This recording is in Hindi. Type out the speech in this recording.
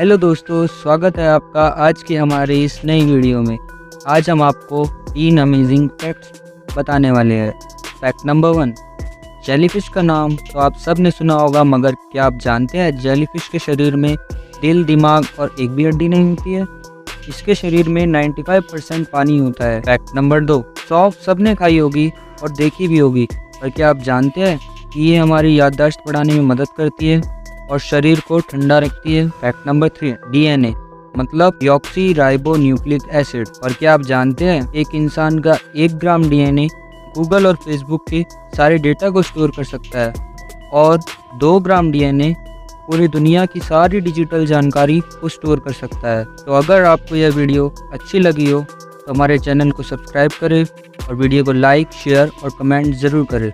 हेलो दोस्तों, स्वागत है आपका आज की हमारी इस नई वीडियो में। आज हम आपको 3 अमेजिंग फैक्ट्स बताने वाले हैं। फैक्ट नंबर 1, जेलीफिश का नाम तो आप सब ने सुना होगा, मगर क्या आप जानते हैं जेलीफिश के शरीर में दिल, दिमाग और एक भी हड्डी नहीं होती है। इसके शरीर में 95% पानी होता है। फैक्ट नंबर 2, सौंफ सब ने खाई होगी और देखी भी होगी, पर क्या आप जानते हैं कि ये हमारी याददाश्त बढ़ाने में मदद करती है और शरीर को ठंडा रखती है। फैक्ट नंबर 3, डीएनए मतलब डीऑक्सी राइबो न्यूक्लिक एसिड। और क्या आप जानते हैं एक इंसान का 1 ग्राम डीएनए गूगल और फेसबुक के सारे डेटा को स्टोर कर सकता है और 2 ग्राम डीएनए पूरी दुनिया की सारी डिजिटल जानकारी को स्टोर कर सकता है। तो अगर आपको यह वीडियो अच्छी लगी हो तो हमारे चैनल को सब्सक्राइब करें और वीडियो को लाइक, शेयर और कमेंट ज़रूर करें।